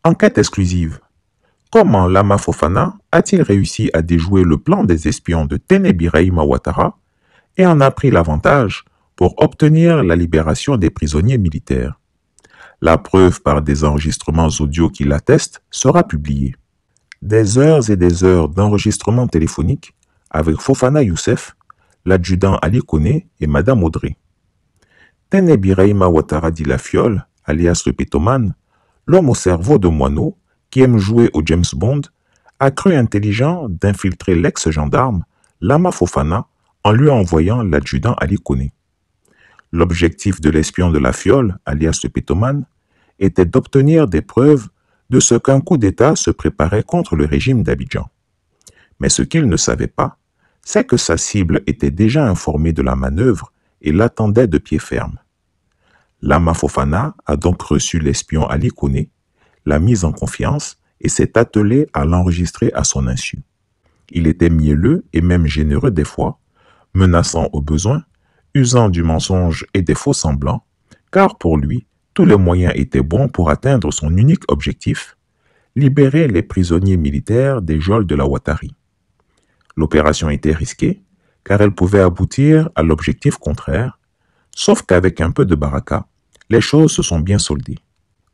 Enquête exclusive. Comment Lama Fofana a-t-il réussi à déjouer le plan des espions de Tene Birahima Ouattara et en a pris l'avantage pour obtenir la libération des prisonniers militaires? La preuve par des enregistrements audio qui l'attestent sera publiée. Des heures et des heures d'enregistrements téléphoniques avec Fofana Youssef, l'adjudant Ali Koné et Madame Audrey. Tene Birahima Ouattara dit la fiole, alias le pétomane, l'homme au cerveau de moineau qui aime jouer au James Bond, a cru intelligent d'infiltrer l'ex-gendarme Lama Fofana en lui envoyant l'adjudant Ali Koné. L'objectif de l'espion de la fiole, alias le pétomane, était d'obtenir des preuves de ce qu'un coup d'État se préparait contre le régime d'Abidjan. Mais ce qu'il ne savait pas, c'est que sa cible était déjà informée de la manœuvre et l'attendait de pied ferme. Lama Fofana a donc reçu l'espion Ali Koné, l'a mise en confiance et s'est attelé à l'enregistrer à son insu. Il était mielleux et même généreux des fois, menaçant au besoin, usant du mensonge et des faux semblants, car pour lui, tous les moyens étaient bons pour atteindre son unique objectif, libérer les prisonniers militaires des geôles de la Ouattari. L'opération était risquée, car elle pouvait aboutir à l'objectif contraire, sauf qu'avec un peu de baraka, les choses se sont bien soldées.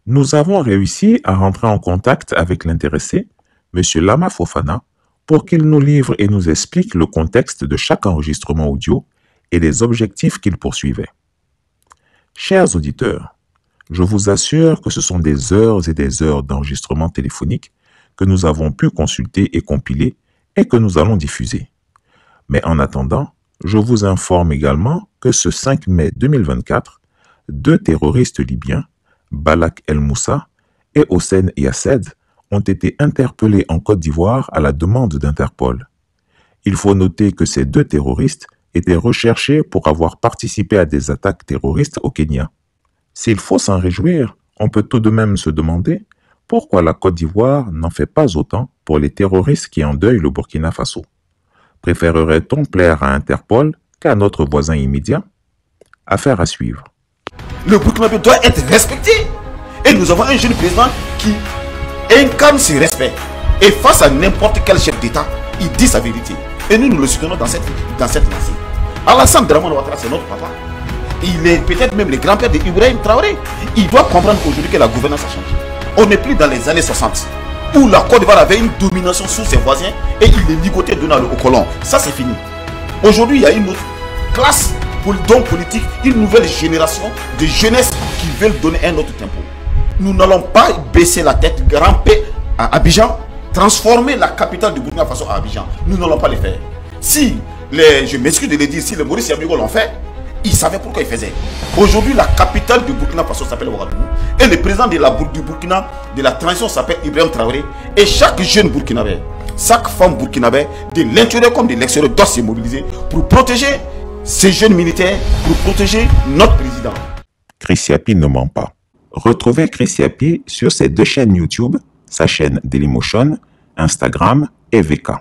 Nous avons réussi à rentrer en contact avec l'intéressé, M. Lama Fofana, pour qu'il nous livre et nous explique le contexte de chaque enregistrement audio et les objectifs qu'il poursuivait. Chers auditeurs, je vous assure que ce sont des heures et des heures d'enregistrements téléphoniques que nous avons pu consulter et compiler et que nous allons diffuser. Mais en attendant, je vous informe également que ce 5 mai 2024, 2 terroristes libyens, Balak El Moussa et Hossein Yassed, ont été interpellés en Côte d'Ivoire à la demande d'Interpol. Il faut noter que ces 2 terroristes étaient recherchés pour avoir participé à des attaques terroristes au Kenya. S'il faut s'en réjouir, on peut tout de même se demander pourquoi la Côte d'Ivoire n'en fait pas autant pour les terroristes qui endeuillent le Burkina Faso. Préférerait-on plaire à Interpol qu'à notre voisin immédiat? Affaire à suivre. Le Burkina doit être respecté. Et nous avons un jeune président qui incarne ce respect. Et face à n'importe quel chef d'État, il dit sa vérité. Et nous le soutenons dans cette lancée. Alassane Dramane Ouattara, c'est notre papa. Il est peut-être même le grand-père d'Ibrahim Traoré. Il doit comprendre aujourd'hui que la gouvernance a changé. On n'est plus dans les années 60, où la Côte d'Ivoire avait une domination sur ses voisins et il est ligoté donnant au colon. Ça, c'est fini. Aujourd'hui, il y a une autre classe d'hommes politiques, une nouvelle génération de jeunesse qui veulent donner un autre tempo. Nous n'allons pas baisser la tête, grimper à Abidjan, transformer la capitale du Burkina Faso à Abidjan. Nous n'allons pas le faire. Si, je m'excuse de le dire, si les Maurice Yamigo l'ont fait, ils savaient pourquoi ils faisaient. Aujourd'hui, la capitale du Burkina Faso s'appelle Ouagadougou. Et le président du Burkina, de la transition, s'appelle Ibrahim Traoré. Et chaque jeune Burkinabé, chaque femme Burkinabé, de l'intérieur comme de l'extérieur, doit se mobiliser pour protéger ces jeunes militaires, pour protéger notre président. Chris Yapi ne ment pas. Retrouvez Chris Yapi sur ses 2 chaînes YouTube, sa chaîne Dailymotion, Instagram et VK.